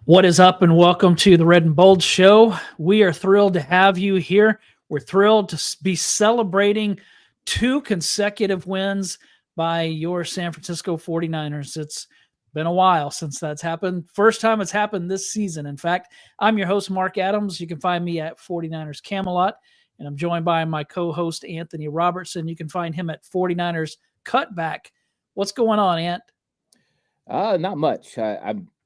What is up, and welcome to the Red and Bold Show. We are thrilled to have you here. We're thrilled to be celebrating two consecutive wins by your San Francisco 49ers. It's been a while since that's happened. First time it's happened this season. In fact, I'm your host, Marc Adams. You can find me at 49ers Camelot, and I'm joined by my co-host, Anthony Robertson. You can find him at 49ers Cutback. What's going on, Ant? Not much.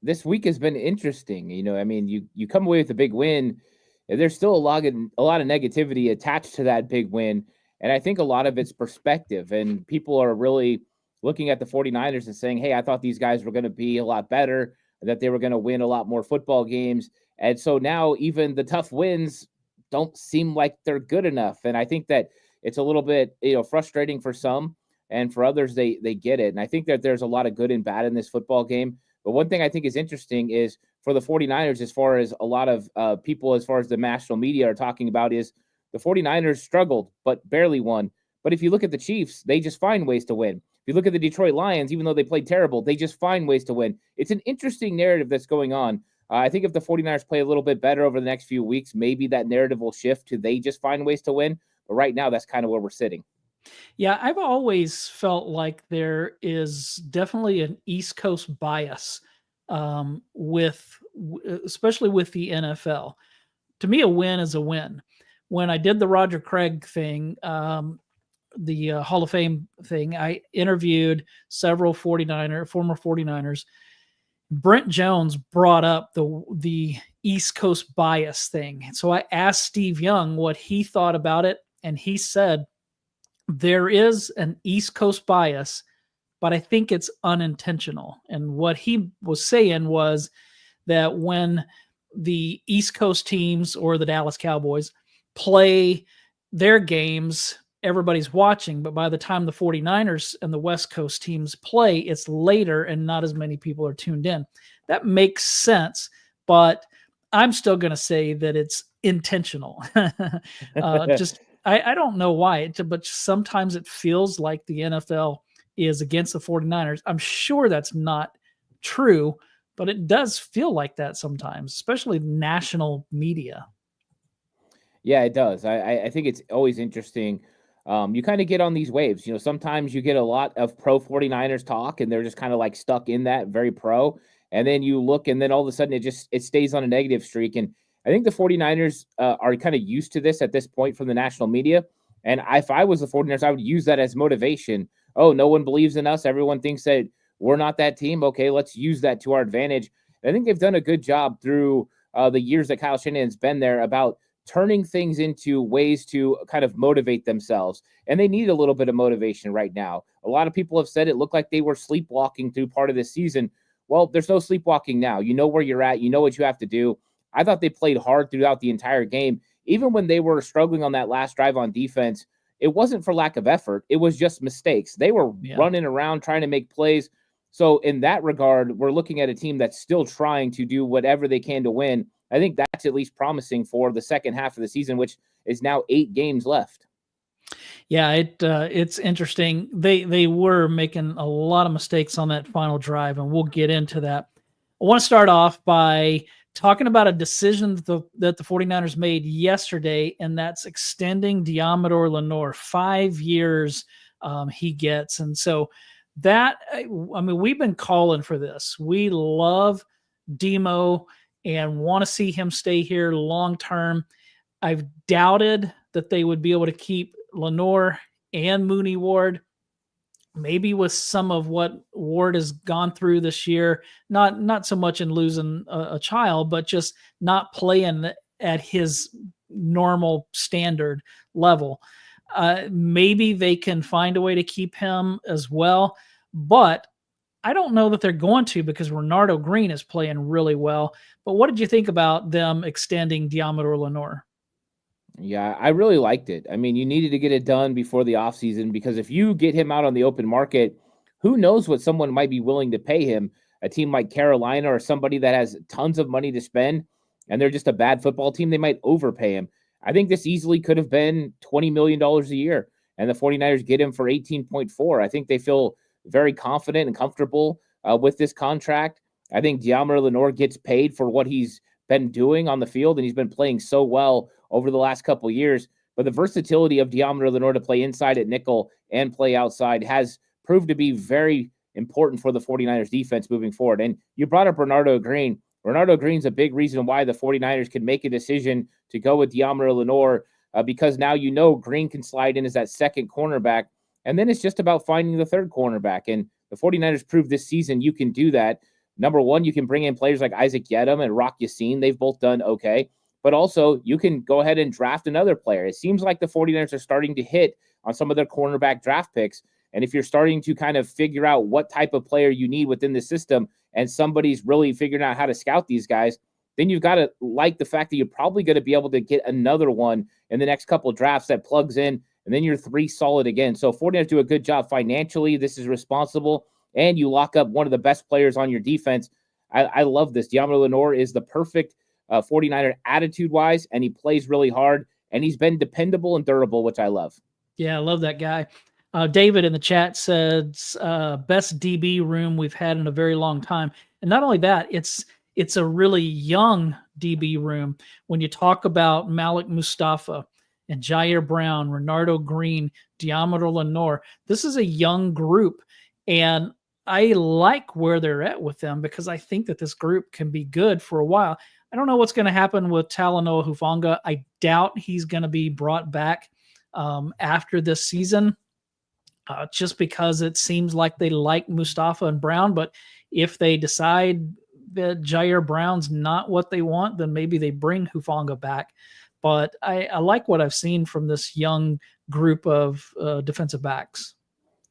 This week has been interesting. You come away with a big win. And there's still a lot of negativity attached to that big win, and I think a lot of it's perspective. And people are really looking at the 49ers and saying, "Hey, I thought these guys were going to be a lot better, that they were going to win a lot more football games." And so now even the tough wins don't seem like they're good enough. And I think that it's a little bit, frustrating for some, and for others, they get it. And I think that there's a lot of good and bad in this football game. But one thing I think is interesting is for the 49ers, as far as a lot of people, as far as the national media are talking about, is the 49ers struggled, but barely won. But if you look at the Chiefs, they just find ways to win. If you look at the Detroit Lions, even though they played terrible, they just find ways to win. It's an interesting narrative that's going on. I think if the 49ers play a little bit better over the next few weeks, maybe that narrative will shift to they just find ways to win. But right now, that's kind of where we're sitting. Yeah, I've always felt like there is definitely an East Coast bias especially with the NFL. To me, a win is a win. When I did the Roger Craig thing, the Hall of Fame thing, I interviewed several former 49ers. Brent Jones brought up the East Coast bias thing. So I asked Steve Young what he thought about it, and he said, there is an East Coast bias, but I think it's unintentional. And what he was saying was that when the East Coast teams or the Dallas Cowboys play their games, everybody's watching. But by the time the 49ers and the West Coast teams play, it's later and not as many people are tuned in. That makes sense, but I'm still going to say that it's intentional. I don't know why, but sometimes it feels like the NFL is against the 49ers. I'm sure that's not true, but it does feel like that sometimes, especially national media. Yeah, it does. I think it's always interesting. You kind of get on these waves. Sometimes you get a lot of pro 49ers talk, and they're just kind of like stuck in that very pro. And then you look, and then all of a sudden it stays on a negative streak. And I think the 49ers are kind of used to this at this point from the national media. And if I was the 49ers, I would use that as motivation. Oh, no one believes in us. Everyone thinks that we're not that team. Okay, let's use that to our advantage. And I think they've done a good job through the years that Kyle Shanahan's been there about turning things into ways to kind of motivate themselves. And they need a little bit of motivation right now. A lot of people have said it looked like they were sleepwalking through part of this season. Well, there's no sleepwalking now. You know where you're at. You know what you have to do. I thought they played hard throughout the entire game. Even when they were struggling on that last drive on defense, it wasn't for lack of effort. It was just mistakes. They were running around trying to make plays. So in that regard, we're looking at a team that's still trying to do whatever they can to win. I think that's at least promising for the second half of the season, which is now 8 games left. Yeah, it's interesting. They were making a lot of mistakes on that final drive, and we'll get into that. I want to start off by talking about a decision that the 49ers made yesterday, and that's extending Deommodore Lenoir 5 years he gets. And so we've been calling for this. We love Demo and want to see him stay here long term. I've doubted that they would be able to keep Lenoir and Mooney Ward. Maybe with some of what Ward has gone through this year, not so much in losing a child, but just not playing at his normal standard level. Maybe they can find a way to keep him as well, but I don't know that they're going to, because Renardo Green is playing really well. But what did you think about them extending Deommodore Lenoir? Yeah, I really liked it. I mean, you needed to get it done before the offseason, because if you get him out on the open market, who knows what someone might be willing to pay him. A team like Carolina or somebody that has tons of money to spend, and they're just a bad football team, they might overpay him. I think this easily could have been $20 million a year, and the 49ers get him for 18.4. I think they feel very confident and comfortable with this contract. I think Deommodore Lenoir gets paid for what he's been doing on the field, and he's been playing so well over the last couple of years. But the versatility of Deommodore Lenoir to play inside at nickel and play outside has proved to be very important for the 49ers defense moving forward. And you brought up Renardo Green. Renardo Green's a big reason why the 49ers can make a decision to go with Deommodore Lenoir, because now Green can slide in as that second cornerback, and then it's just about finding the third cornerback. And the 49ers proved this season you can do that. Number one, you can bring in players like Isaac Yedem and Rock Yassin. They've both done okay. But also, you can go ahead and draft another player. It seems like the 49ers are starting to hit on some of their cornerback draft picks. And if you're starting to kind of figure out what type of player you need within the system, and somebody's really figuring out how to scout these guys, then you've got to like the fact that you're probably going to be able to get another one in the next couple of drafts that plugs in, and then you're three solid again. So 49ers do a good job financially. This is responsible, and you lock up one of the best players on your defense. I love this. Deommodore Lenoir is the perfect 49er attitude-wise, and he plays really hard, and he's been dependable and durable, which I love. Yeah, I love that guy. David in the chat says, best DB room we've had in a very long time. And not only that, it's a really young DB room. When you talk about Malik Mustafa and Jair Brown, Renardo Green, Deommodore Lenoir, this is a young group. And I like where they're at with them because I think that this group can be good for a while. I don't know what's going to happen with Talanoa Hufanga. I doubt he's going to be brought back after this season. Just because it seems like they like Mustafa and Brown. But if they decide that Jair Brown's not what they want, then maybe they bring Hufanga back. But I like what I've seen from this young group of defensive backs.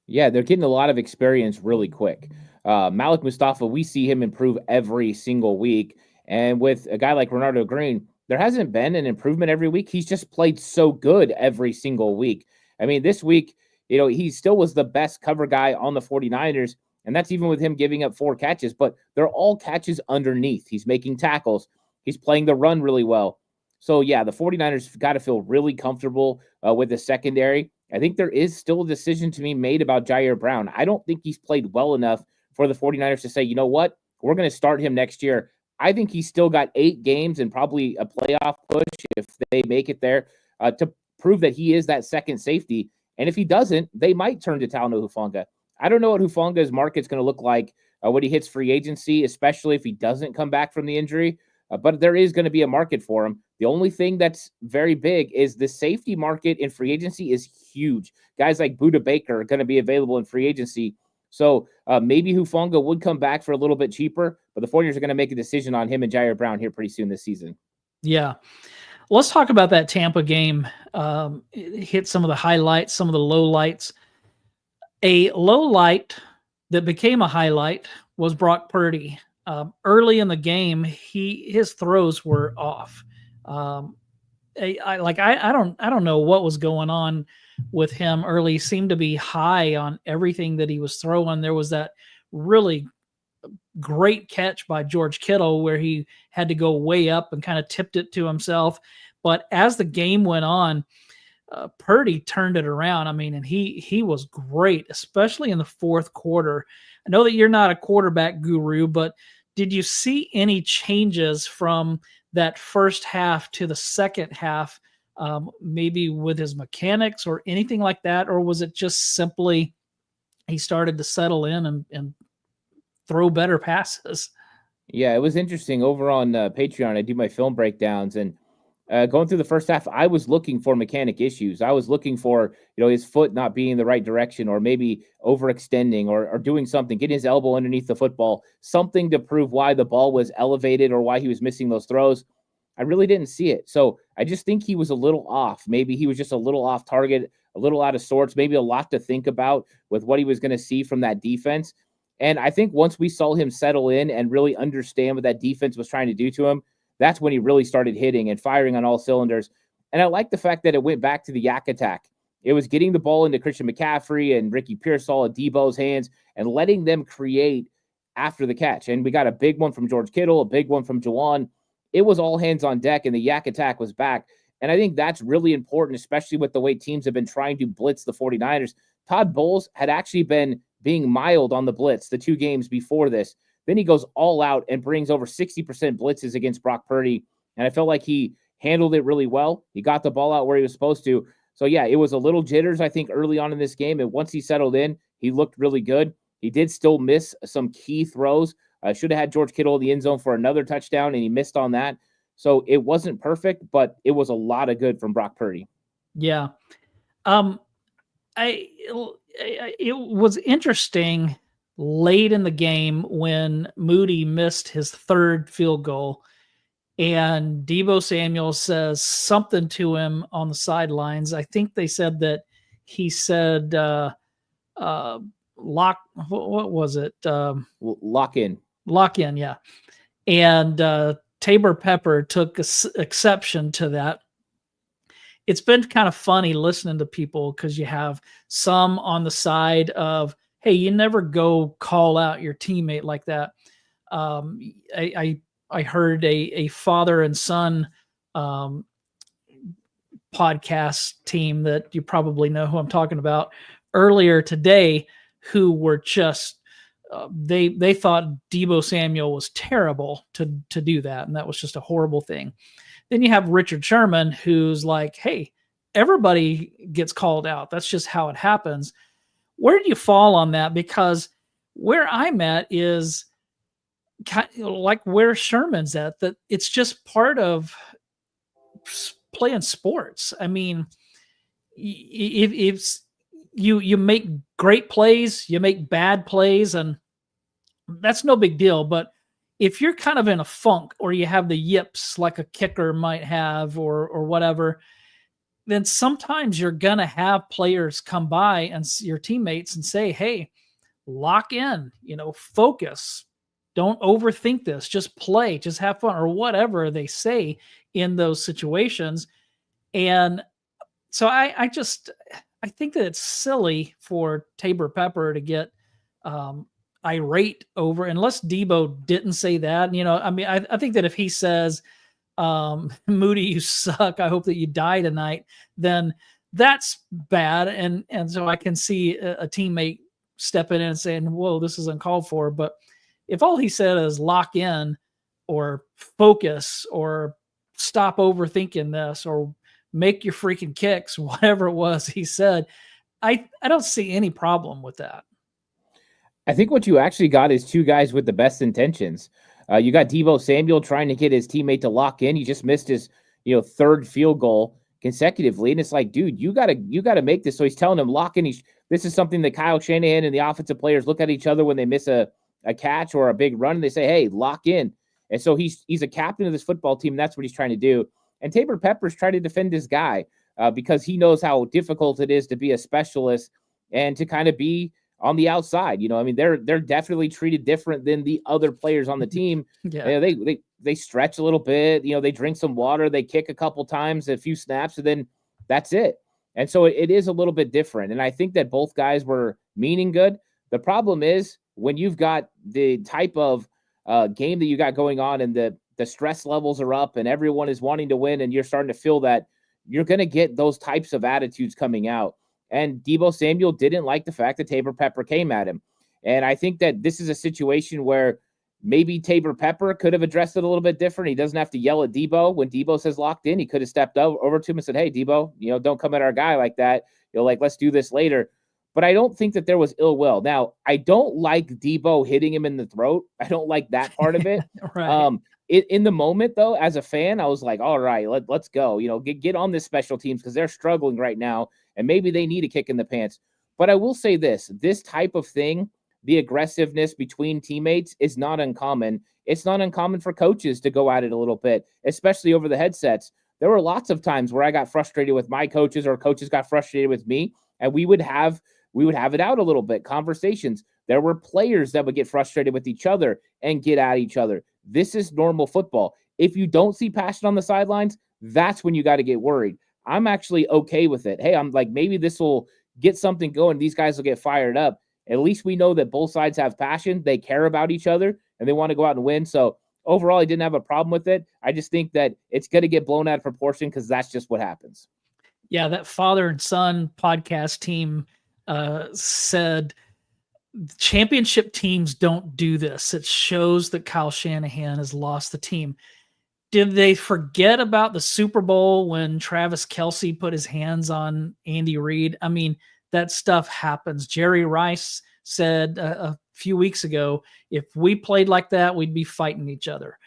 Yeah, they're getting a lot of experience really quick. Malik Mustafa, we see him improve every single week. And with a guy like Renardo Green, there hasn't been an improvement every week. He's just played so good every single week. I mean, this week, he still was the best cover guy on the 49ers, and that's even with him giving up 4 catches, but they're all catches underneath. He's making tackles. He's playing the run really well. So, yeah, the 49ers got to feel really comfortable with the secondary. I think there is still a decision to be made about Jair Brown. I don't think he's played well enough for the 49ers to say, you know what, we're going to start him next year. I think he's still got 8 games and probably a playoff push if they make it there to prove that he is that second safety. And if he doesn't, they might turn to Talanoa Hufanga. I don't know what Hufanga's market's going to look like when he hits free agency, especially if he doesn't come back from the injury. But there is going to be a market for him. The only thing that's very big is the safety market in free agency is huge. Guys like Budda Baker are going to be available in free agency. So maybe Hufanga would come back for a little bit cheaper, but the 49ers are going to make a decision on him and Jair Brown here pretty soon this season. Yeah. Let's talk about that Tampa game. Hit some of the highlights, some of the lowlights. A low light that became a highlight was Brock Purdy. Early in the game, his throws were off. I don't know what was going on with him early. He seemed to be high on everything that he was throwing. There was that really great catch by George Kittle where he had to go way up and kind of tipped it to himself. But as the game went on, Purdy turned it around. I mean, and he was great, especially in the fourth quarter. I know that you're not a quarterback guru, but did you see any changes from that first half to the second half, maybe with his mechanics or anything like that? Or was it just simply he started to settle in and throw better passes? Yeah, it was interesting. Over on Patreon, I do my film breakdowns, and going through the first half, I was looking for mechanic issues. I was looking for, his foot not being in the right direction, or maybe overextending, or doing something, getting his elbow underneath the football, something to prove why the ball was elevated or why he was missing those throws. I really didn't see it. So I just think he was a little off. Maybe he was just a little off target, a little out of sorts, maybe a lot to think about with what he was going to see from that defense. And I think once we saw him settle in and really understand what that defense was trying to do to him, that's when he really started hitting and firing on all cylinders. And I like the fact that it went back to the yak attack. It was getting the ball into Christian McCaffrey and Ricky Pearsall and Debo's hands and letting them create after the catch. And we got a big one from George Kittle, a big one from Juwan. It was all hands on deck, and the yak attack was back. And I think that's really important, especially with the way teams have been trying to blitz the 49ers. Todd Bowles had actually been being mild on the blitz the 2 games before this. Then he goes all out and brings over 60% blitzes against Brock Purdy. And I felt like he handled it really well. He got the ball out where he was supposed to. So, yeah, it was a little jitters, I think, early on in this game. And once he settled in, he looked really good. He did still miss some key throws. Should have had George Kittle in the end zone for another touchdown, and he missed on that. So it wasn't perfect, but it was a lot of good from Brock Purdy. Yeah. It was interesting late in the game when Moody missed his third field goal, and Deebo Samuel says something to him on the sidelines. I think they said that he said, lock, what was it? Lock in. Lock in, yeah. And Tabor Pepper took exception to that. It's been kind of funny listening to people because you have some on the side of, hey, you never go call out your teammate like that. I heard a father and son podcast team that you probably know who I'm talking about earlier today, who were just they thought Deebo Samuel was terrible to do that, and that was just a horrible thing. Then you have Richard Sherman, who's like, hey, everybody gets called out. That's just how it happens. Where do you fall on that? Because where I'm at is kind of like where Sherman's at, that it's just part of playing sports. I mean, if you make great plays, you make bad plays, and that's no big deal. But if you're kind of in a funk or you have the yips like a kicker might have or whatever, then sometimes you're going to have players come by and your teammates and say, hey, lock in, focus. Don't overthink this. Just play, just have fun, or whatever they say in those situations. And so I think that it's silly for Tabor Pepper to get irate over, unless Deebo didn't say that. I think that if he says, Moody, you suck, I hope that you die tonight, then that's bad. And so I can see a teammate stepping in and saying, whoa, this is uncalled for. But if all he said is lock in or focus or stop overthinking this or make your freaking kicks, whatever it was he said, I don't see any problem with that. I think what you actually got is two guys with the best intentions. You got Deebo Samuel trying to get his teammate to lock in. He just missed his, third field goal consecutively. And it's like, dude, you gotta make this. So he's telling him lock in. This is something that Kyle Shanahan and the offensive players look at each other when they miss a catch or a big run, and they say, hey, lock in. And so he's a captain of this football team. And that's what he's trying to do. And Tabor Pepper's trying to defend this guy because he knows how difficult it is to be a specialist and to kind of be on the outside. They're definitely treated different than the other players on the team. Yeah. They stretch a little bit, they drink some water, they kick a couple times, a few snaps, and then that's it. And so it is a little bit different. And I think that both guys were meaning good. The problem is when you've got the type of game that you got going on and the stress levels are up and everyone is wanting to win and you're starting to feel that, you're going to get those types of attitudes coming out. And Deebo Samuel didn't like the fact that Tabor Pepper came at him. And I think that this is a situation where maybe Tabor Pepper could have addressed it a little bit different. He doesn't have to yell at Deebo. When Deebo says locked in, he could have stepped over to him and said, hey, Deebo, don't come at our guy like that. Let's do this later. But I don't think that there was ill will. Now, I don't like Deebo hitting him in the throat. I don't like that part of it. Right. In the moment, though, as a fan, I was like, all right, let's go. Get on this special teams because they're struggling right now. And maybe they need a kick in the pants. But I will say this type of thing, the aggressiveness between teammates is not uncommon. It's not uncommon for coaches to go at it a little bit, especially over the headsets. There were lots of times where I got frustrated with my coaches or coaches got frustrated with me, and we would have it out a little bit, conversations. There were players that would get frustrated with each other and get at each other. This is normal football. If you don't see passion on the sidelines, that's when you got to get worried. I'm actually okay with it. Hey, I'm like, maybe this will get something going. These guys will get fired up. At least we know that both sides have passion. They care about each other and they want to go out and win. So overall, I didn't have a problem with it. I just think that it's going to get blown out of proportion because that's just what happens. Yeah, that father and son podcast team said championship teams don't do this. It shows that Kyle Shanahan has lost the team. Did they forget about the Super Bowl when Travis Kelce put his hands on Andy Reid? I mean, that stuff happens. Jerry Rice said a few weeks ago, if we played like that, we'd be fighting each other.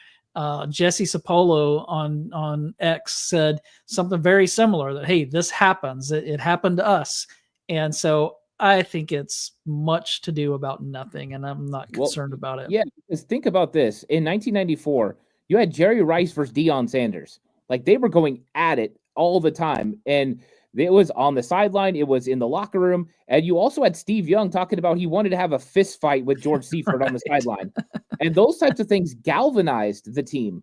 Jesse Sapolo on X said something very similar, that, hey, this happens. It happened to us. And so I think it's much to do about nothing, and I'm not concerned about it. Yeah, because think about this. In 1994, you had Jerry Rice versus Deion Sanders. Like, they were going at it all the time. And it was on the sideline. It was in the locker room. And you also had Steve Young talking about he wanted to have a fist fight with George Seifert on the sideline. And those types of things galvanized the team.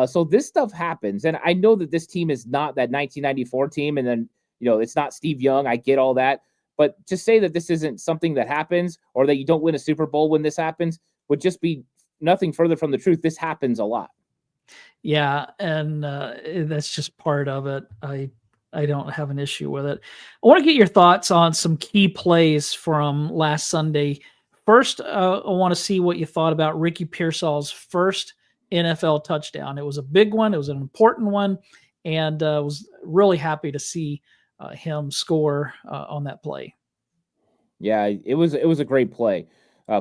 So this stuff happens. And I know that this team is not that 1994 team. And then, it's not Steve Young. I get all that. But to say that this isn't something that happens, or that you don't win a Super Bowl when this happens, would just be nothing further from the truth. This happens a lot. Yeah, and that's just part of it. I don't have an issue with it. I want to get your thoughts on some key plays from last Sunday. First, I want to see what you thought about Ricky Pearsall's first NFL touchdown. It was a big one. It was an important one, and was really happy to see him score on that play. Yeah, it was a great play.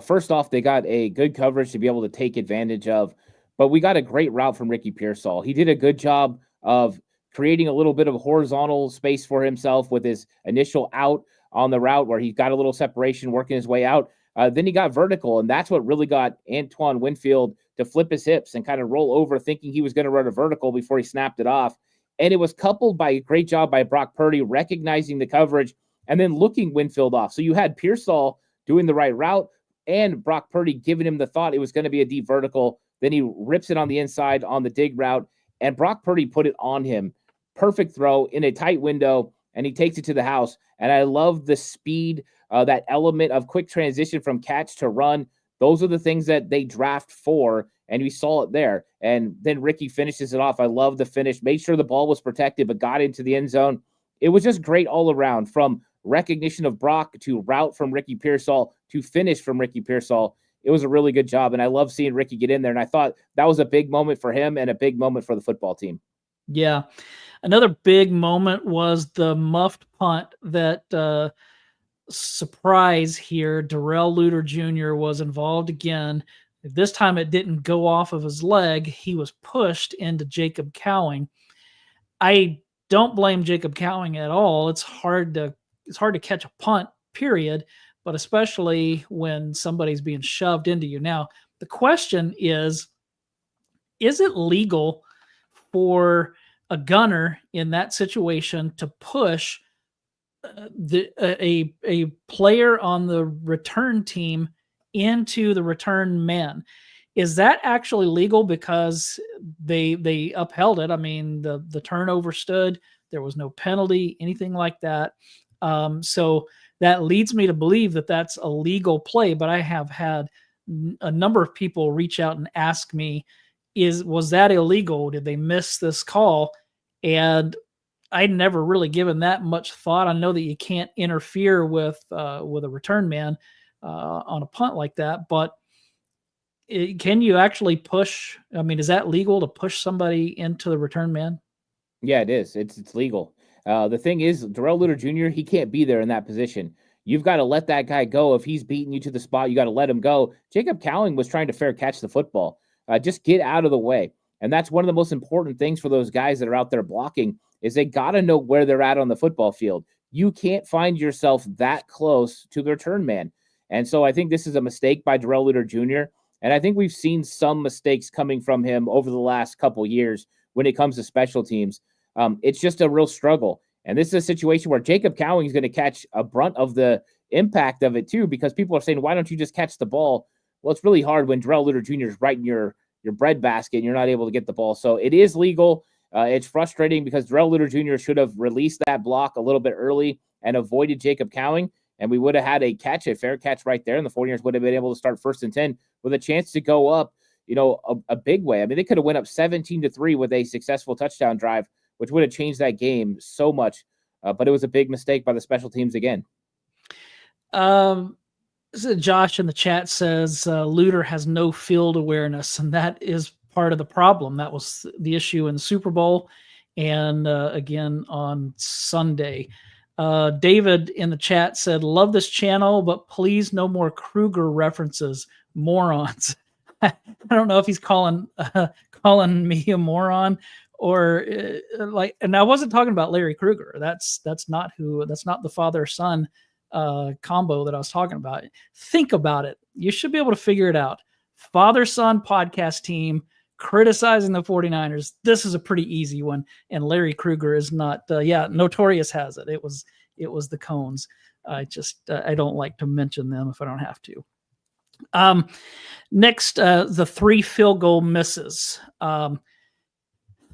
First off, they got a good coverage to be able to take advantage of, but we got a great route from Ricky Pearsall. He did a good job of creating a little bit of horizontal space for himself with his initial out on the route, where he got a little separation working his way out. Then he got vertical, and that's what really got Antoine Winfield to flip his hips and kind of roll over, thinking he was going to run a vertical before he snapped it off. And it was coupled by a great job by Brock Purdy recognizing the coverage and then looking Winfield off. So you had Pearsall doing the right route and Brock Purdy giving him the thought it was going to be a deep vertical. Then he rips it on the inside on the dig route, and Brock Purdy put it on him. Perfect throw in a tight window, and he takes it to the house. And I love the speed, that element of quick transition from catch to run. Those are the things that they draft for, and we saw it there. And then Ricky finishes it off. I love the finish. Made sure the ball was protected, but got into the end zone. It was just great all around, from recognition of Brock to route from Ricky Pearsall to finish from Ricky Pearsall. It was a really good job, and I love seeing Ricky get in there, and I thought that was a big moment for him and a big moment for the football team. Yeah. Another big moment was the muffed punt that surprise here. Darrell Luter Jr. was involved again. This time it didn't go off of his leg. He was pushed into Jacob Cowing. I don't blame Jacob Cowing at all. It's hard to catch a punt, period, but especially when somebody's being shoved into you. Now, the question is it legal for a gunner in that situation to push a player on the return team into the return man? Is that actually legal? Because they upheld it. I mean, the turnover stood. There was no penalty, anything like that. So that leads me to believe that that's a legal play. But I have had a number of people reach out and ask me, was that illegal? Did they miss this call? And I'd never really given that much thought. I know that you can't interfere with a return man on a punt like that, but can you actually push? I mean, is that legal to push somebody into the return man? Yeah, it is. It's legal. The thing is, Darrell Luter Jr., he can't be there in that position. You've got to let that guy go. If he's beating you to the spot, you got to let him go. Jacob Cowing was trying to fair catch the football. Just get out of the way. And that's one of the most important things for those guys that are out there blocking, is they got to know where they're at on the football field. You can't find yourself that close to the return man. And so I think this is a mistake by Darrell Luter Jr., and I think we've seen some mistakes coming from him over the last couple years when it comes to special teams. It's just a real struggle. And this is a situation where Jacob Cowing is going to catch a brunt of the impact of it too, because people are saying, why don't you just catch the ball? Well, it's really hard when Darrell Luter Jr. is right in your breadbasket and you're not able to get the ball. So it is legal. It's frustrating because Darrell Luter Jr. should have released that block a little bit early and avoided Jacob Cowing, and we would have had a fair catch right there, and the 49ers would have been able to start 1st and 10 with a chance to go up, a big way. I mean, they could have went up 17-3 with a successful touchdown drive, which would have changed that game so much. But it was a big mistake by the special teams again. So Josh in the chat says Luter has no field awareness, and that is part of the problem. That was the issue in the Super Bowl and again on Sunday. David in the chat said, love this channel, but please no more Kruger references. Morons. I don't know if he's calling me a moron or and I wasn't talking about Larry Kruger. That's not the father-son combo that I was talking about. Think about it. You should be able to figure it out. Father-son podcast team criticizing the 49ers. This is a pretty easy one. And Larry Kruger is not, Notorious has it. It was the Cones. I don't like to mention them if I don't have to. Next, the 3 field goal misses.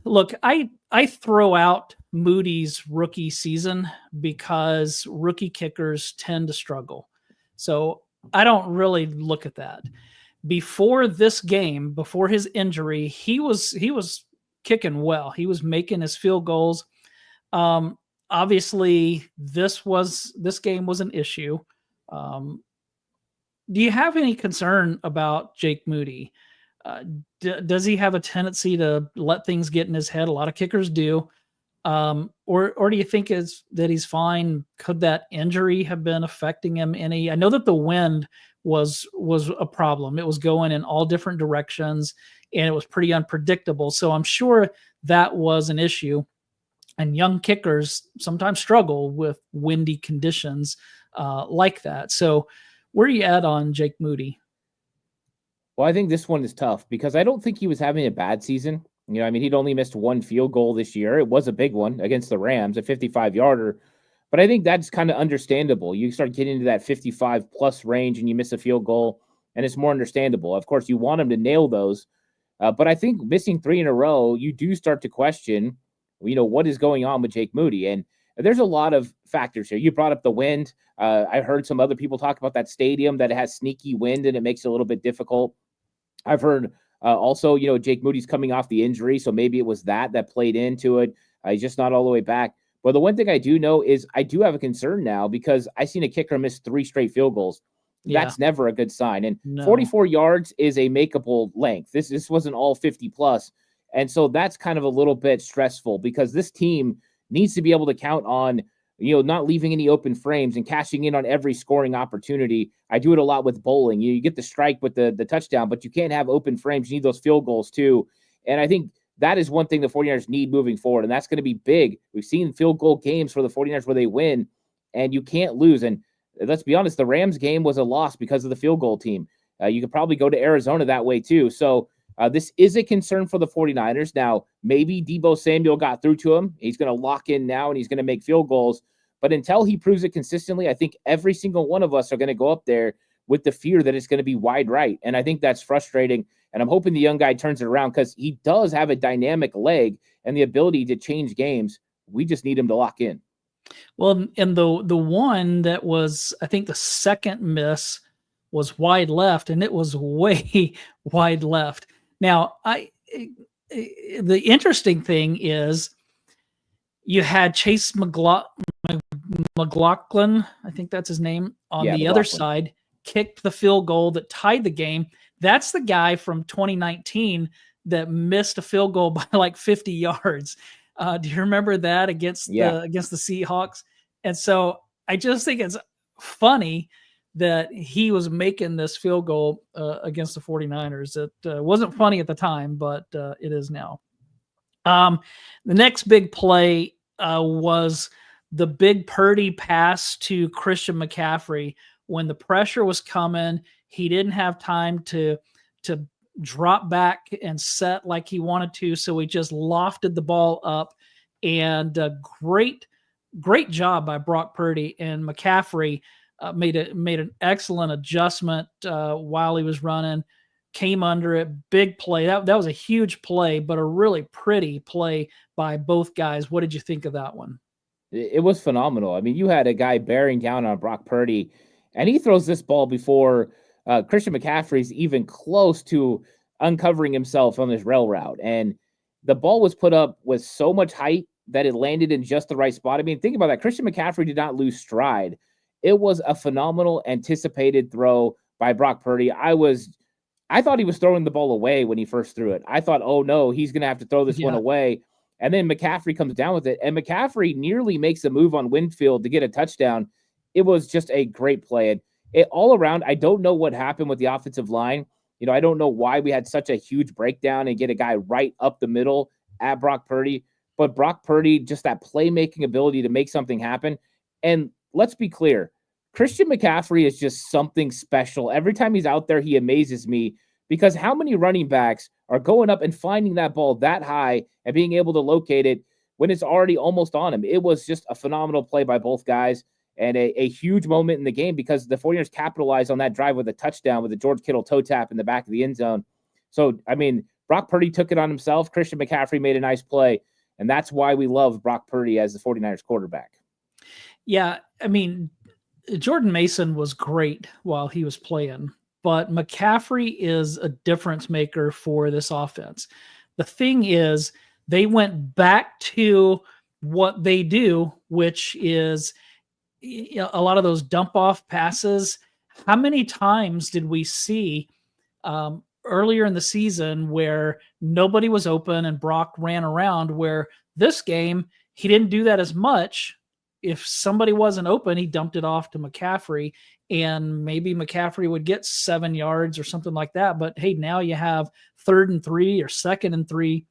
Look, I throw out Moody's rookie season because rookie kickers tend to struggle. So I don't really look at that. Before this game, before his injury, he was kicking well. He was making his field goals. Obviously, this game was an issue. Do you have any concern about Jake Moody? Does he have a tendency to let things get in his head? A lot of kickers do. Or do you think that he's fine? Could that injury have been affecting him any? I know that the wind was a problem. It was going in all different directions and it was pretty unpredictable. So I'm sure that was an issue. And young kickers sometimes struggle with windy conditions like that. So where are you at on Jake Moody? Well, I think this one is tough because I don't think he was having a bad season. I mean, he'd only missed 1 field goal this year. It was a big one against the Rams, a 55-yarder. But I think that's kind of understandable. You start getting into that 55-plus range and you miss a field goal, and it's more understandable. Of course, you want him to nail those. But I think missing 3 in a row, you do start to question, what is going on with Jake Moody? And there's a lot of factors here. You brought up the wind. I heard some other people talk about that stadium, that it has sneaky wind and it makes it a little bit difficult. I've heard also, Jake Moody's coming off the injury, so maybe it was that played into it. He's just not all the way back. But the one thing I do know is I do have a concern now because I seen a kicker miss 3 straight field goals. Yeah. That's never a good sign. And No. 44 yards is a makeable length. This wasn't all 50 plus. And so that's kind of a little bit stressful because this team needs to be able to count on, not leaving any open frames and cashing in on every scoring opportunity. I do it a lot with bowling. You get the strike with the touchdown, but you can't have open frames. You need those field goals too. And I think that is one thing the 49ers need moving forward, and that's going to be big. We've seen field goal games for the 49ers where they win, and you can't lose. And let's be honest, the Rams game was a loss because of the field goal team. You could probably go to Arizona that way too. So this is a concern for the 49ers. Now, maybe Deebo Samuel got through to him. He's going to lock in now, and he's going to make field goals. But until he proves it consistently, I think every single one of us are going to go up there with the fear that it's going to be wide right. And I think that's frustrating. And I'm hoping the young guy turns it around because he does have a dynamic leg and the ability to change games. We just need him to lock in. Well, and the one that was, I think the second miss was wide left, and it was way wide left. Now, the interesting thing is you had Chase McLaughlin, I think that's his name, on the other side, kicked the field goal that tied the game. That's the guy from 2019 that missed a field goal by like 50 yards. Do you remember that against the Seahawks? And so I just think it's funny that he was making this field goal against the 49ers. It wasn't funny at the time, but it is now. The next big play was the big Purdy pass to Christian McCaffrey. When the pressure was coming, he didn't have time to drop back and set like he wanted to, so he just lofted the ball up. And great job by Brock Purdy, and McCaffrey made an excellent adjustment while he was running, came under it. Big play. That was a huge play, but a really pretty play by both guys. What did you think of that one? It was phenomenal. I mean, you had a guy bearing down on Brock Purdy, and he throws this ball before Christian McCaffrey's even close to uncovering himself on this rail route. And the ball was put up with so much height that it landed in just the right spot. I mean, think about that. Christian McCaffrey did not lose stride. It was a phenomenal anticipated throw by Brock Purdy. I thought he was throwing the ball away when he first threw it. I thought, oh no, he's going to have to throw this one away. And then McCaffrey comes down with it, and McCaffrey nearly makes a move on Winfield to get a touchdown. It was just a great play. And all around, I don't know what happened with the offensive line. I don't know why we had such a huge breakdown and get a guy right up the middle at Brock Purdy. But Brock Purdy, just that playmaking ability to make something happen. And let's be clear, Christian McCaffrey is just something special. Every time he's out there, he amazes me, because how many running backs are going up and finding that ball that high and being able to locate it when it's already almost on him? It was just a phenomenal play by both guys, and a huge moment in the game, because the 49ers capitalized on that drive with a touchdown with a George Kittle toe tap in the back of the end zone. So, I mean, Brock Purdy took it on himself. Christian McCaffrey made a nice play, and that's why we love Brock Purdy as the 49ers quarterback. Yeah, I mean, Jordan Mason was great while he was playing, but McCaffrey is a difference maker for this offense. The thing is, they went back to what they do, which is a lot of those dump off passes. How many times did we see earlier in the season where nobody was open and Brock ran around, where this game, he didn't do that as much. If somebody wasn't open, he dumped it off to McCaffrey, and maybe McCaffrey would get 7 yards or something like that. But hey, now you have 3rd and 3 or 2nd and 3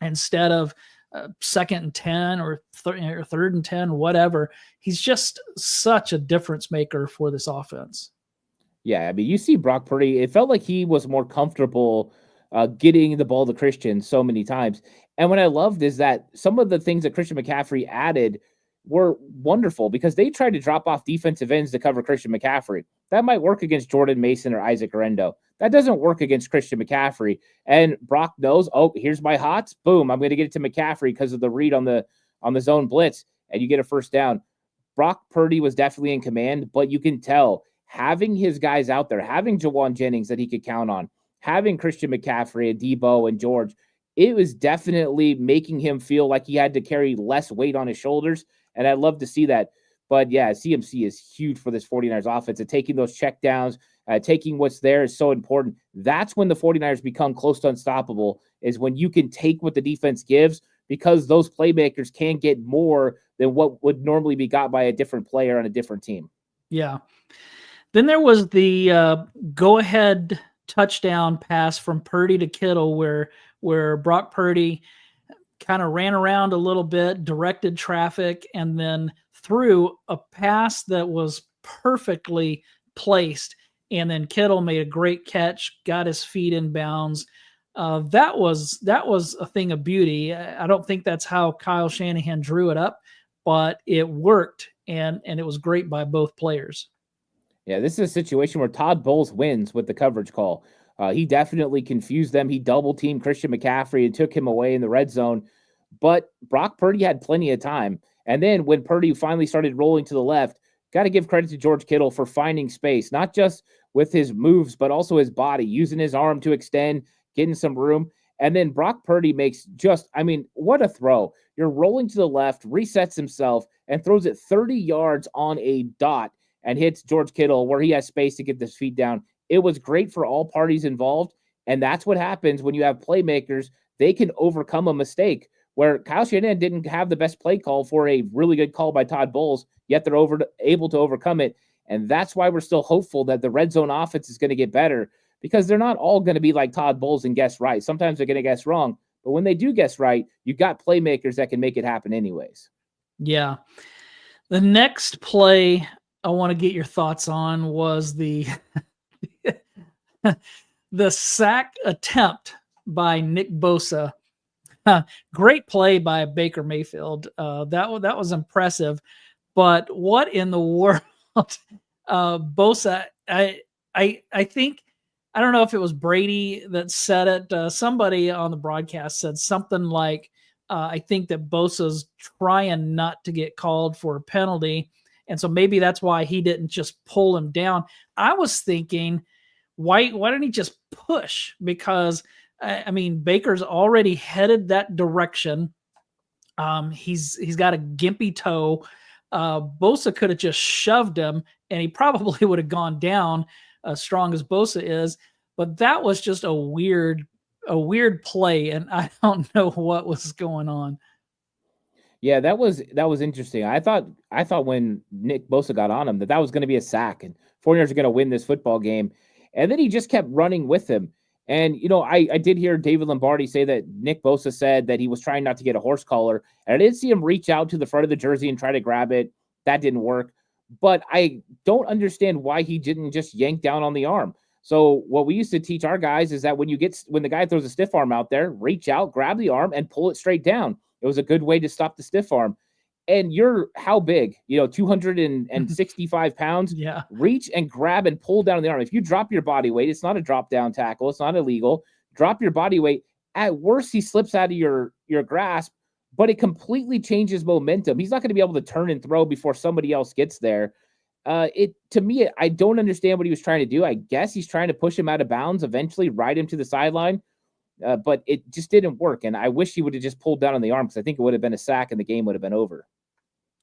instead of 2nd and 10 or 3rd and 10, whatever. He's just such a difference maker for this offense. Yeah, I mean, you see Brock Purdy, it felt like he was more comfortable getting the ball to Christian so many times. And what I loved is that some of the things that Christian McCaffrey added were wonderful, because they tried to drop off defensive ends to cover Christian McCaffrey. That might work against Jordan Mason or Isaac Orendo. That doesn't work against Christian McCaffrey. And Brock knows, oh, here's my hots. Boom, I'm going to get it to McCaffrey because of the read on the zone blitz, and you get a first down. Brock Purdy was definitely in command, but you can tell, having his guys out there, having Jawan Jennings that he could count on, having Christian McCaffrey and Debo and George, it was definitely making him feel like he had to carry less weight on his shoulders. And I'd love to see that. But yeah, CMC is huge for this 49ers offense. And taking those checkdowns, taking what's there is so important. That's when the 49ers become close to unstoppable, is when you can take what the defense gives, because those playmakers can get more than what would normally be got by a different player on a different team. Yeah. Then there was the go-ahead touchdown pass from Purdy to Kittle, where Brock Purdy kind of ran around a little bit, directed traffic, and then threw a pass that was perfectly placed. And then Kittle made a great catch, got his feet in bounds. That was a thing of beauty. I don't think that's how Kyle Shanahan drew it up, but it worked, and it was great by both players. Yeah, this is a situation where Todd Bowles wins with the coverage call. He definitely confused them. He double-teamed Christian McCaffrey and took him away in the red zone. But Brock Purdy had plenty of time. And then when Purdy finally started rolling to the left, got to give credit to George Kittle for finding space, not just with his moves, but also his body, using his arm to extend, getting some room. And then Brock Purdy makes what a throw. You're rolling to the left, resets himself, and throws it 30 yards on a dot and hits George Kittle where he has space to get his feet down. It was great for all parties involved, and that's what happens when you have playmakers. They can overcome a mistake, where Kyle Shanahan didn't have the best play call for a really good call by Todd Bowles, yet they're able to overcome it. And that's why we're still hopeful that the red zone offense is going to get better, because they're not all going to be like Todd Bowles and guess right. Sometimes they're going to guess wrong, but when they do guess right, you've got playmakers that can make it happen anyways. Yeah. The next play I want to get your thoughts on was the sack attempt by Nick Bosa. Great play by Baker Mayfield. That was impressive. But what in the world, Bosa? I think, I don't know if it was Brady that said it. Somebody on the broadcast said something like, I think that Bosa's trying not to get called for a penalty. And so maybe that's why he didn't just pull him down. I was thinking, why didn't he just push? Because, I mean, Baker's already headed that direction. He's got a gimpy toe. Bosa could have just shoved him, and he probably would have gone down, as strong as Bosa is. But that was just a weird play, and I don't know what was going on. Yeah, that was interesting. I thought when Nick Bosa got on him that was going to be a sack and 49ers are going to win this football game. And then he just kept running with him. And I did hear David Lombardi say that Nick Bosa said that he was trying not to get a horse collar. And I didn't see him reach out to the front of the jersey and try to grab it. That didn't work. But I don't understand why he didn't just yank down on the arm. So what we used to teach our guys is that when the guy throws a stiff arm out there, reach out, grab the arm, and pull it straight down. It was a good way to stop the stiff arm. And you're how big? 265 pounds. Yeah. Reach and grab and pull down the arm. If you drop your body weight, it's not a drop down tackle. It's not illegal. Drop your body weight. At worst, he slips out of your grasp, but it completely changes momentum. He's not going to be able to turn and throw before somebody else gets there. To me, I don't understand what he was trying to do. I guess he's trying to push him out of bounds, eventually ride him to the sideline. But it just didn't work. And I wish he would have just pulled down on the arm because I think it would have been a sack and the game would have been over.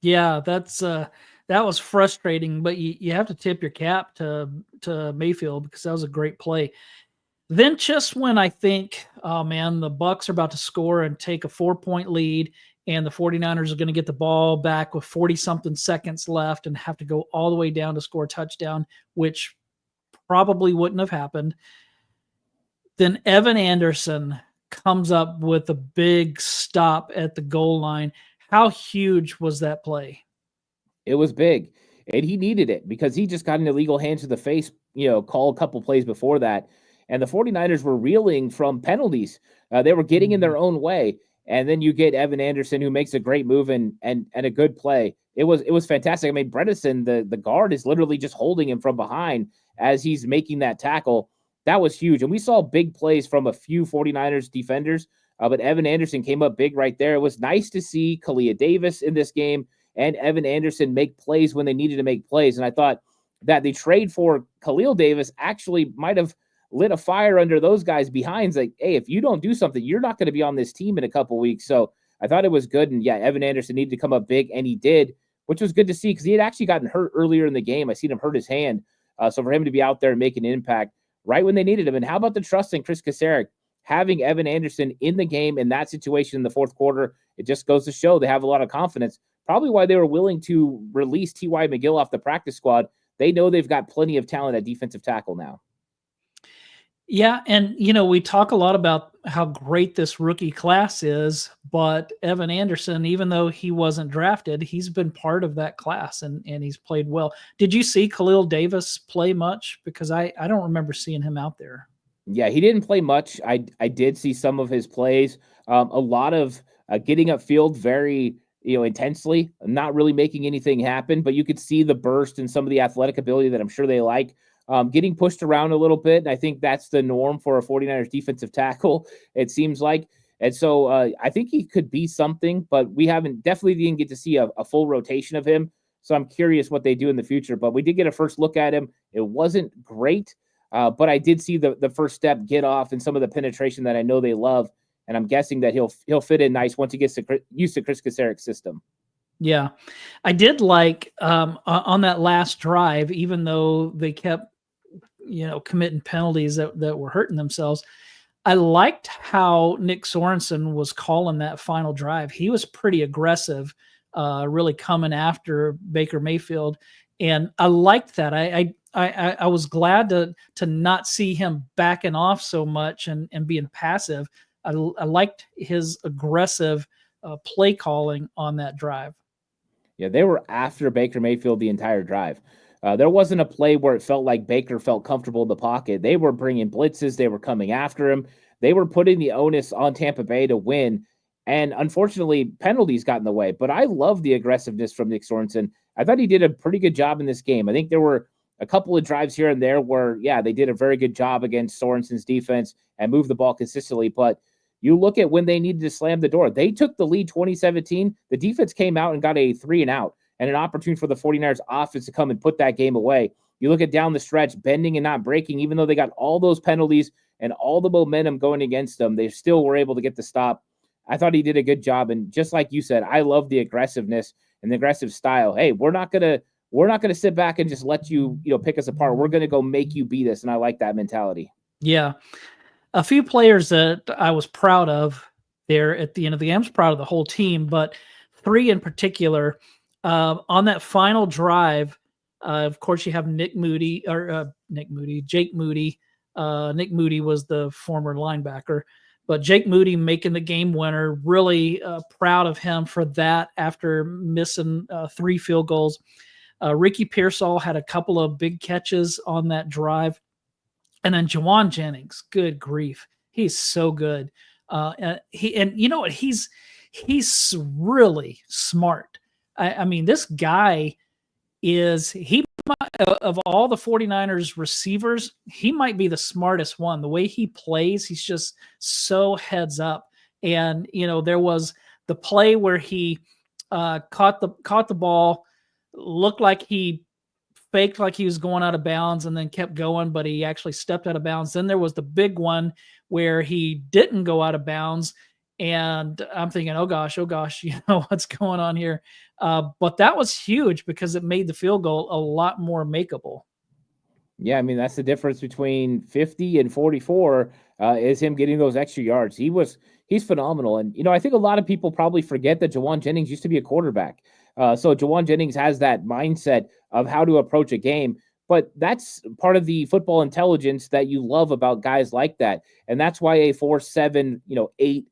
Yeah, that was frustrating, but you have to tip your cap to Mayfield because that was a great play. Then just when I think, oh man, the Bucs are about to score and take a 4-point lead, and the 49ers are going to get the ball back with 40-something seconds left and have to go all the way down to score a touchdown, which probably wouldn't have happened. Then Evan Anderson comes up with a big stop at the goal line. How huge was that play? It was big, and he needed it because he just got an illegal hand to the face, call a couple plays before that. And the 49ers were reeling from penalties. They were getting in their own way. And then you get Evan Anderson, who makes a great move and a good play. It was fantastic. I mean, Bredesen, the guard, is literally just holding him from behind as he's making that tackle. That was huge. And we saw big plays from a few 49ers defenders, but Evan Anderson came up big right there. It was nice to see Kalia Davis in this game and Evan Anderson make plays when they needed to make plays. And I thought that the trade for Khalil Davis actually might have lit a fire under those guys behind. It's like, hey, if you don't do something, you're not going to be on this team in a couple weeks. So I thought it was good. And yeah, Evan Anderson needed to come up big, and he did, which was good to see because he had actually gotten hurt earlier in the game. I seen him hurt his hand. So for him to be out there and making an impact right when they needed him. And how about the trust in Chris Kasarik? Having Evan Anderson in the game in that situation in the fourth quarter, it just goes to show they have a lot of confidence. Probably why they were willing to release T.Y. McGill off the practice squad. They know they've got plenty of talent at defensive tackle now. Yeah, and we talk a lot about how great this rookie class is, but Evan Anderson, even though he wasn't drafted, he's been part of that class and he's played well. Did you see Khalil Davis play much? Because I don't remember seeing him out there. Yeah, he didn't play much. I did see some of his plays. A lot of getting upfield very intensely, not really making anything happen, but you could see the burst and some of the athletic ability that I'm sure they like. Getting pushed around a little bit, and I think that's the norm for a 49ers defensive tackle, it seems like. And so I think he could be something, but we definitely didn't get to see a full rotation of him. So I'm curious what they do in the future. But we did get a first look at him. It wasn't great, but I did see the first step get off and some of the penetration that I know they love. And I'm guessing that he'll fit in nice once he gets used to Chris Kasarik's system. Yeah, I did like on that last drive, even though they kept committing penalties that were hurting themselves. I liked how Nick Sorensen was calling that final drive. He was pretty aggressive, really coming after Baker Mayfield. And I liked that. I was glad to not see him backing off so much and being passive. I liked his aggressive play calling on that drive. Yeah, they were after Baker Mayfield the entire drive. There wasn't a play where it felt like Baker felt comfortable in the pocket. They were bringing blitzes. They were coming after him. They were putting the onus on Tampa Bay to win. And unfortunately, penalties got in the way. But I love the aggressiveness from Nick Sorensen. I thought he did a pretty good job in this game. I think there were a couple of drives here and there where, yeah, they did a very good job against Sorensen's defense and moved the ball consistently. But you look at when they needed to slam the door. They took the lead 2017. The defense came out and got a 3-and-out. And an opportunity for the 49ers offense to come and put that game away. You look at down the stretch, bending and not breaking, even though they got all those penalties and all the momentum going against them, they still were able to get the stop. I thought he did a good job. And just like you said, I love the aggressiveness. an aggressive style. Hey, we're not gonna sit back and just let you, pick us apart. We're gonna go make you beat us. And I like that mentality. Yeah. A few players that I was proud of there at the end of the game. I was proud of the whole team, but three in particular. On that final drive, of course, you have Jake Moody. Nick Moody was the former linebacker, but Jake Moody making the game winner. Really proud of him for that after missing 3 field goals. Ricky Pearsall had a couple of big catches on that drive. And then Juwan Jennings, good grief. He's so good. And you know what? He's really smart. I mean, this guy of all the 49ers receivers, he might be the smartest one. The way he plays, he's just so heads up. And, there was the play where he caught the ball, looked like he faked like he was going out of bounds and then kept going, but he actually stepped out of bounds. Then there was the big one where he didn't go out of bounds. And I'm thinking, oh gosh, what's going on here? But that was huge because it made the field goal a lot more makeable. Yeah, I mean, that's the difference between 50 and 44 is him getting those extra yards. He's phenomenal. And, I think a lot of people probably forget that Juwan Jennings used to be a quarterback. So Juwan Jennings has that mindset of how to approach a game. But that's part of the football intelligence that you love about guys like that. And that's why a 4.7, 8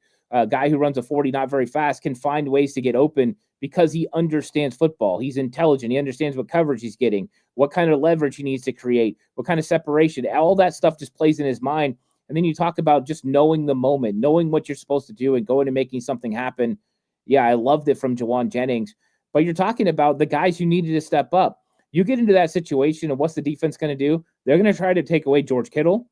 guy who runs a 40 not very fast can find ways to get open because he understands football. He's intelligent. He understands what coverage he's getting, what kind of leverage he needs to create, what kind of separation. All that stuff just plays in his mind. And then you talk about just knowing the moment, knowing what you're supposed to do and going and making something happen. Yeah, I loved it from Juwan Jennings. But you're talking about the guys who needed to step up. You get into that situation, and what's the defense going to do? They're going to try to take away George Kittle,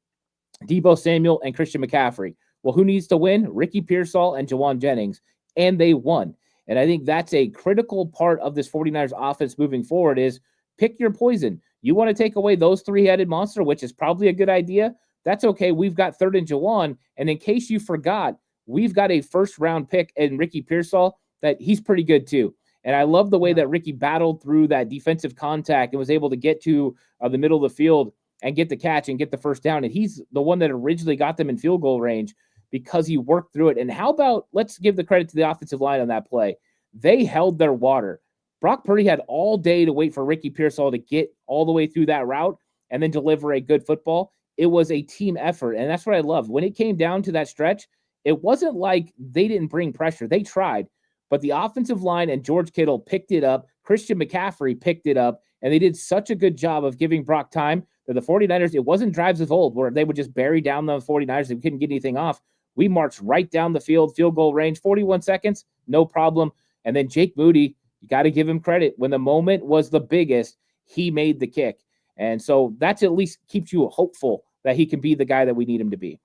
Deebo Samuel, and Christian McCaffrey. Well, who needs to win? Ricky Pearsall and Juwan Jennings. And they won. And I think that's a critical part of this 49ers offense moving forward is pick your poison. You want to take away those three-headed monster, which is probably a good idea. That's okay. We've got 3rd and Juwan. And in case you forgot, we've got a first-round pick in Ricky Pearsall that he's pretty good too. And I love the way that Ricky battled through that defensive contact and was able to get to the middle of the field and get the catch and get the first down. And he's the one that originally got them in field goal range because he worked through it. And how about, let's give the credit to the offensive line on that play. They held their water. Brock Purdy had all day to wait for Ricky Pearsall to get all the way through that route and then deliver a good football. It was a team effort. And that's what I loved. When it came down to that stretch, it wasn't like they didn't bring pressure. They tried. But the offensive line and George Kittle picked it up. Christian McCaffrey picked it up. And they did such a good job of giving Brock time that the 49ers, it wasn't drives of old where they would just bury down the 49ers. They couldn't get anything off. We marched right down the field, field goal range, 41 seconds, no problem. And then Jake Moody, you got to give him credit. When the moment was the biggest, he made the kick. And so that's at least keeps you hopeful that he can be the guy that we need him to be.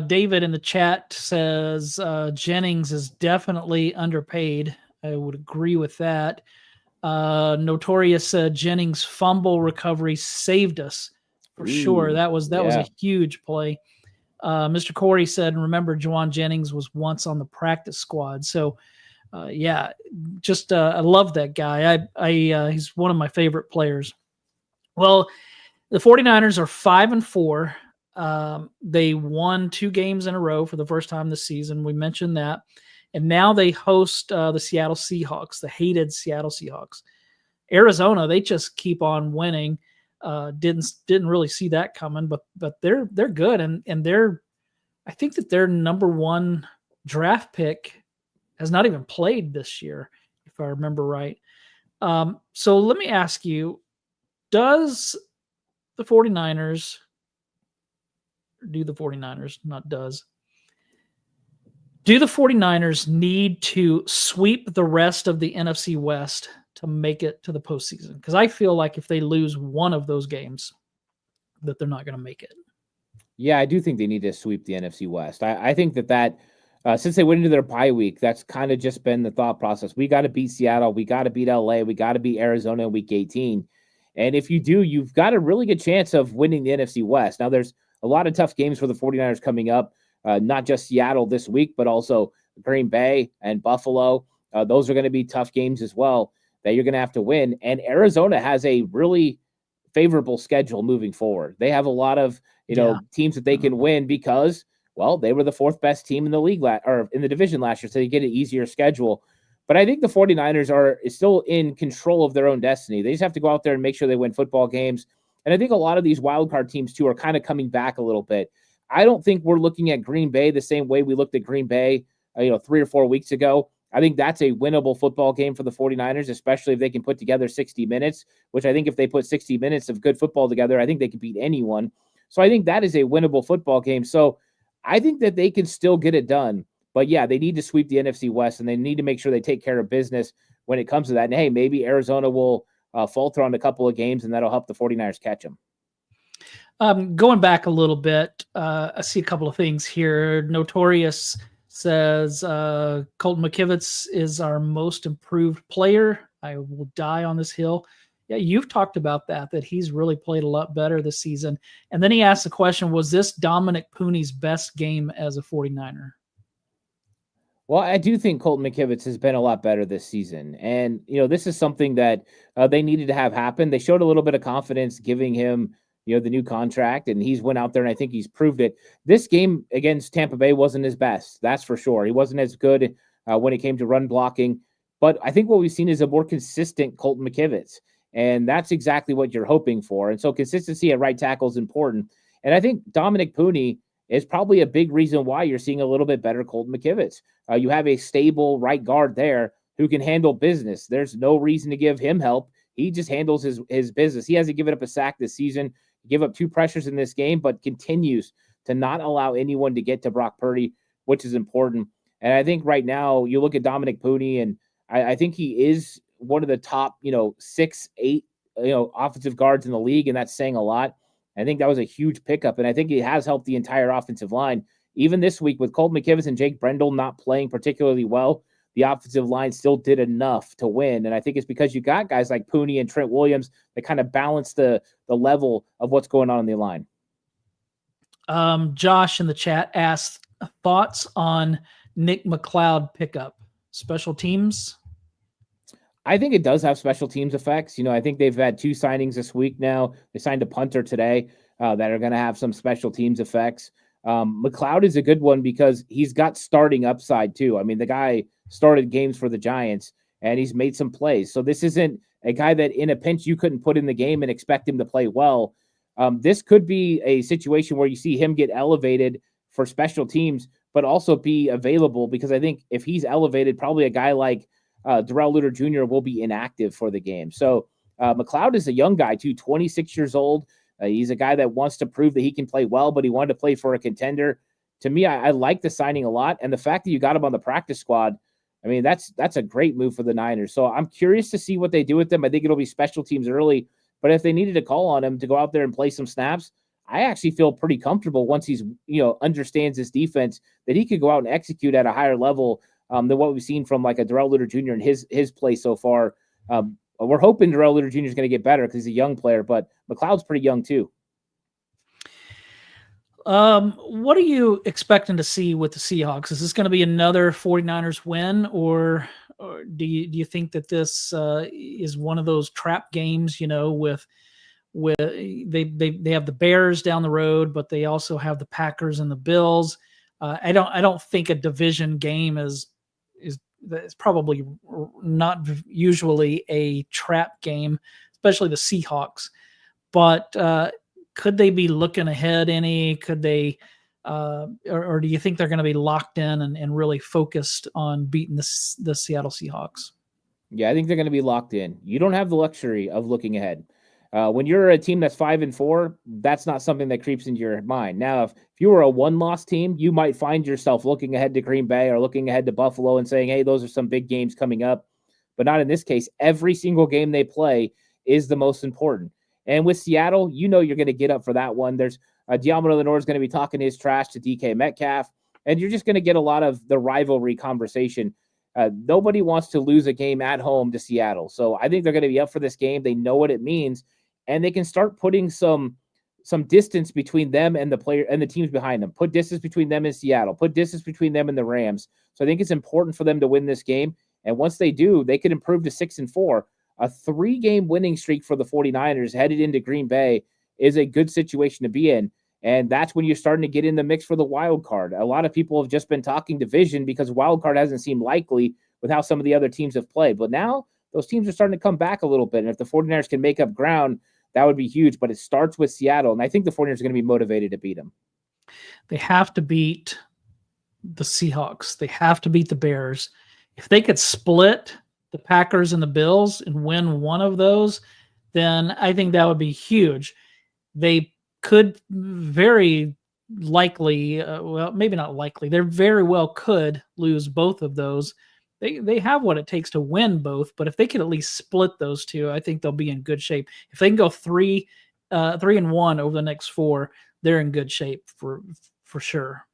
David in the chat says Jennings is definitely underpaid. I would agree with that. Notorious said Jennings' fumble recovery saved us for sure. That was a huge play. Mr. Corey said, and remember, Juwan Jennings was once on the practice squad. So, I love that guy. He's one of my favorite players. Well, the 49ers are 5-4. They won 2 games in a row for the first time this season. We mentioned that. And now they host the Seattle Seahawks, the hated Seattle Seahawks. Arizona, they just keep on winning. Didn't really see that coming, but they're good, and I think that their number 1 draft pick has not even played this year, if I remember right. So let me ask you, do the 49ers need to sweep the rest of the NFC West to make it to the postseason? Because I feel like if they lose one of those games, that they're not going to make it. Yeah, I do think they need to sweep the NFC West. I think that since they went into their bye week, that's kind of just been the thought process. We got to beat Seattle. We got to beat LA. We got to beat Arizona in week 18. And if you do, you've got a really good chance of winning the NFC West. Now, there's a lot of tough games for the 49ers coming up, not just Seattle this week, but also Green Bay and Buffalo. those are going to be tough games as well that you're going to have to win. And Arizona has a really favorable schedule moving forward. They have a lot of, teams that they can win because, well, they were the fourth best team in the league or in the division last year. So they get an easier schedule. But I think the 49ers are still in control of their own destiny. They just have to go out there and make sure they win football games. And I think a lot of these wildcard teams, too, are kind of coming back a little bit. I don't think we're looking at Green Bay the same way we looked at Green Bay, 3 or 4 weeks ago. I think that's a winnable football game for the 49ers, especially if they can put together 60 minutes, which I think if they put 60 minutes of good football together, I think they could beat anyone. So I think that is a winnable football game. So I think that they can still get it done. But, yeah, they need to sweep the NFC West, and they need to make sure they take care of business when it comes to that. And, hey, maybe Arizona will falter on a couple of games, and that'll help the 49ers catch them. Going back a little bit, I see a couple of things here. Notorious says Colton McKivitz is our most improved player. I will die on this hill. Yeah, you've talked about that he's really played a lot better this season. And then he asked the question, was this Dominic Pooney's best game as a 49er? Well, I do think Colton McKivitz has been a lot better this season. And, this is something that they needed to have happen. They showed a little bit of confidence giving him, the new contract, and he's went out there and I think he's proved it. This game against Tampa Bay wasn't his best. That's for sure. He wasn't as good when it came to run blocking. But I think what we've seen is a more consistent Colton McKivitz. And that's exactly what you're hoping for. And so consistency at right tackle is important. And I think Dominic Pooney is probably a big reason why you're seeing a little bit better Colton McKivitz. You have a stable right guard there who can handle business. There's no reason to give him help. He just handles his business. He hasn't given up a sack this season. He gave up 2 pressures in this game, but continues to not allow anyone to get to Brock Purdy, which is important. And I think right now you look at Dominic Pooney, and I think he is one of the top, 6, 8, offensive guards in the league, and that's saying a lot. I think that was a huge pickup, and I think it has helped the entire offensive line. Even this week with Colton McKivitz and Jake Brendel not playing particularly well, the offensive line still did enough to win. And I think it's because you got guys like Pooney and Trent Williams that kind of balance the level of what's going on the line. Josh in the chat asked thoughts on Nick McLeod pickup. Special teams? I think it does have special teams effects. I think they've had 2 signings this week now. They signed a punter today that are going to have some special teams effects. McLeod is a good one because he's got starting upside too. I mean, the guy started games for the Giants and he's made some plays. So this isn't a guy that in a pinch you couldn't put in the game and expect him to play well. This could be a situation where you see him get elevated for special teams, but also be available, because I think if he's elevated, probably a guy like Darrell Luter Jr. will be inactive for the game. So McLeod is a young guy too, 26 years old. He's a guy that wants to prove that he can play well, but he wanted to play for a contender. To me, I like the signing a lot. And the fact that you got him on the practice squad, I mean, that's a great move for the Niners. So I'm curious to see what they do with them. I think it'll be special teams early, but if they needed to call on him to go out there and play some snaps, I actually feel pretty comfortable once he's, understands this defense, that he could go out and execute at a higher level than what we've seen from like a Darrell Luter Jr. in his play so far. We're hoping Darrell Luter Jr. is going to get better because he's a young player, but McLeod's pretty young too. What are you expecting to see with the Seahawks? Is this going to be another 49ers win, or do you think that this is one of those trap games, with they have the Bears down the road, but they also have the Packers and the Bills. I don't think a division game is probably not usually a trap game, especially the Seahawks. But could they be looking ahead any? Could they, or do you think they're going to be locked in and really focused on beating the Seattle Seahawks? Yeah, I think they're going to be locked in. You don't have the luxury of looking ahead. When you're a team that's 5-4, that's not something that creeps into your mind. Now, if you were a 1-loss team, you might find yourself looking ahead to Green Bay or looking ahead to Buffalo and saying, hey, those are some big games coming up. But not in this case. Every single game they play is the most important. And with Seattle, you're going to get up for that one. There's Diamo Lenore is going to be talking his trash to DK Metcalf, and you're just going to get a lot of the rivalry conversation. Nobody wants to lose a game at home to Seattle. So I think they're going to be up for this game. They know what it means. And they can start putting some distance between them and the player and the teams behind them. Put distance between them and Seattle. Put distance between them and the Rams. So I think it's important for them to win this game. And once they do, they could improve to 6-4. A 3-game winning streak for the 49ers headed into Green Bay is a good situation to be in. And that's when you're starting to get in the mix for the wild card. A lot of people have just been talking division because wild card hasn't seemed likely with how some of the other teams have played. But now those teams are starting to come back a little bit. And if the 49ers can make up ground, that would be huge. But it starts with Seattle. And I think the 49ers are going to be motivated to beat them. They have to beat the Seahawks. They have to beat the Bears. If they could split the Packers and the Bills and win one of those, then I think that would be huge. They could very likely, well, maybe not likely, they very well could lose both of those. They have what it takes to win both, but if they could at least split those two, I think they'll be in good shape. If they can go 3-1 over the next 4, they're in good shape for sure.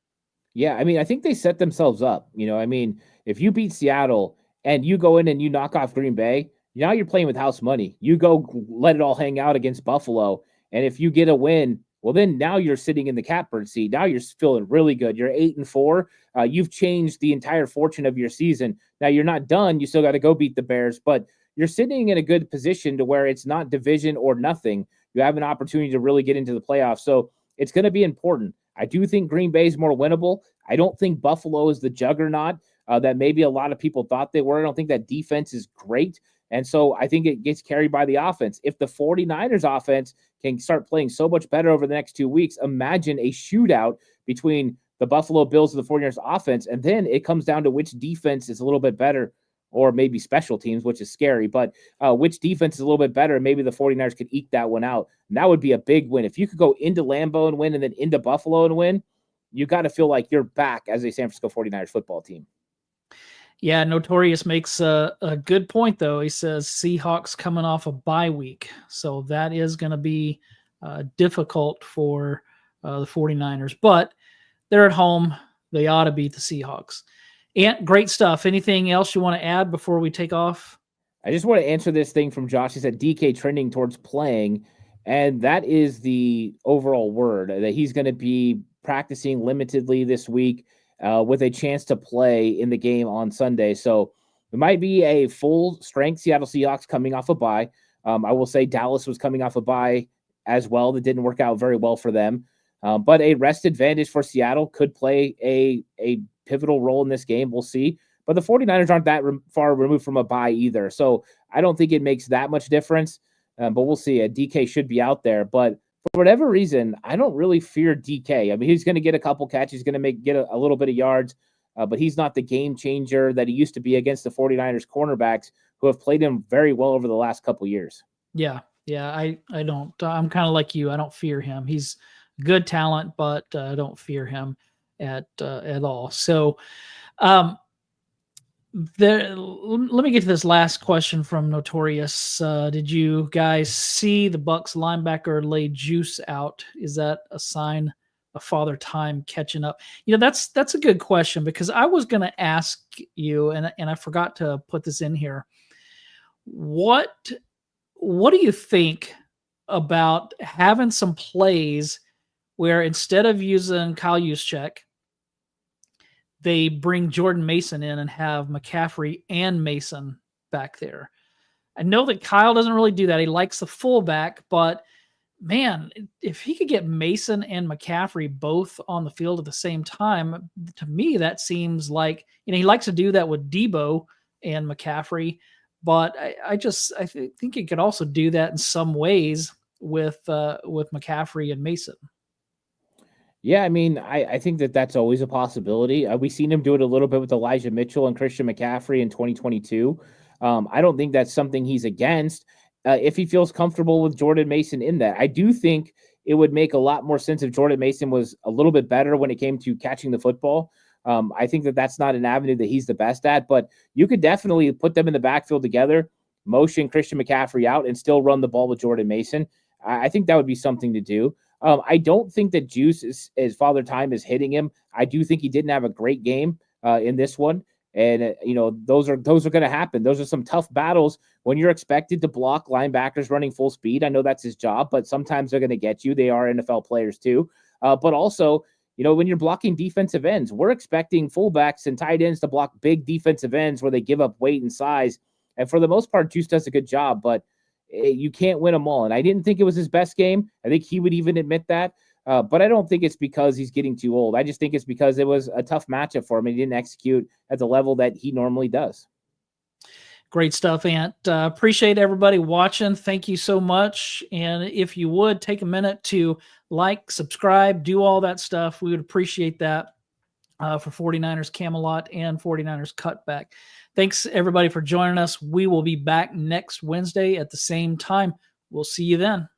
Yeah, I mean, I think they set themselves up. I mean, if you beat Seattle and you go in and you knock off Green Bay, now you're playing with house money. You go let it all hang out against Buffalo. And if you get a win, well, then now you're sitting in the catbird seat. Now you're feeling really good. You're 8-4. You've changed the entire fortune of your season. Now you're not done. You still got to go beat the Bears, but you're sitting in a good position to where it's not division or nothing. You have an opportunity to really get into the playoffs. So it's going to be important. I do think Green Bay is more winnable. I don't think Buffalo is the juggernaut that maybe a lot of people thought they were. I don't think that defense is great. And so I think it gets carried by the offense. If the 49ers offense can start playing so much better over the next 2 weeks, imagine a shootout between the Buffalo Bills and the 49ers offense. And then it comes down to which defense is a little bit better, or maybe special teams, which is scary, but which defense is a little bit better. And maybe the 49ers could eke that one out. And that would be a big win. If you could go into Lambeau and win and then into Buffalo and win, you got to feel like you're back as a San Francisco 49ers football team. Yeah, Notorious makes a good point, though. He says Seahawks coming off a bye week. So that is going to be difficult for the 49ers. But they're at home. They ought to beat the Seahawks. And great stuff. Anything else you want to add before we take off? I just want to answer this thing from Josh. He said DK trending towards playing. And that is the overall word, that he's going to be practicing limitedly this week. With a chance to play in the game on Sunday. So it might be a full strength Seattle Seahawks coming off a bye. I will say Dallas was coming off a bye as well. That didn't work out very well for them. But a rest advantage for Seattle could play a pivotal role in this game. We'll see. But the 49ers aren't that far removed from a bye either. So I don't think it makes that much difference. But we'll see. DK should be out there. But for whatever reason, I don't really fear DK. I mean, he's going to get a couple catches. He's going to get a little bit of yards, but he's not the game changer that he used to be against the 49ers cornerbacks who have played him very well over the last couple years. Yeah, I don't. I'm kind of like you. I don't fear him. He's good talent, but I don't fear him at all. So let me get to this last question from Notorious. Did you guys see the Bucs linebacker lay juice out? Is that a sign of Father Time catching up? That's a good question, because I was going to ask you, and I forgot to put this in here. What do you think about having some plays where instead of using Kyle Juszczyk, they bring Jordan Mason in and have McCaffrey and Mason back there? I know that Kyle doesn't really do that. He likes the fullback, but man, if he could get Mason and McCaffrey both on the field at the same time, to me, that seems like, he likes to do that with Debo and McCaffrey, but I think he could also do that in some ways with McCaffrey and Mason. Yeah, I mean, I think that's always a possibility. We've seen him do it a little bit with Elijah Mitchell and Christian McCaffrey in 2022. I don't think that's something he's against if he feels comfortable with Jordan Mason in that. I do think it would make a lot more sense if Jordan Mason was a little bit better when it came to catching the football. I think that's not an avenue that he's the best at, but you could definitely put them in the backfield together, motion Christian McCaffrey out, and still run the ball with Jordan Mason. I think that would be something to do. I don't think that Juice is Father Time is hitting him. I do think he didn't have a great game in this one. And, those are going to happen. Those are some tough battles when you're expected to block linebackers running full speed. I know that's his job, but sometimes they're going to get you. They are NFL players too. But also, when you're blocking defensive ends, we're expecting fullbacks and tight ends to block big defensive ends where they give up weight and size. And for the most part, Juice does a good job, but you can't win them all. And I didn't think it was his best game. I think he would even admit that. But I don't think it's because he's getting too old. I just think it's because it was a tough matchup for him. He didn't execute at the level that he normally does. Great stuff, Ant. Appreciate everybody watching. Thank you so much. And if you would take a minute to like, subscribe, do all that stuff, we would appreciate that for 49ers Camelot and 49ers Cutback. Thanks, everybody, for joining us. We will be back next Wednesday at the same time. We'll see you then.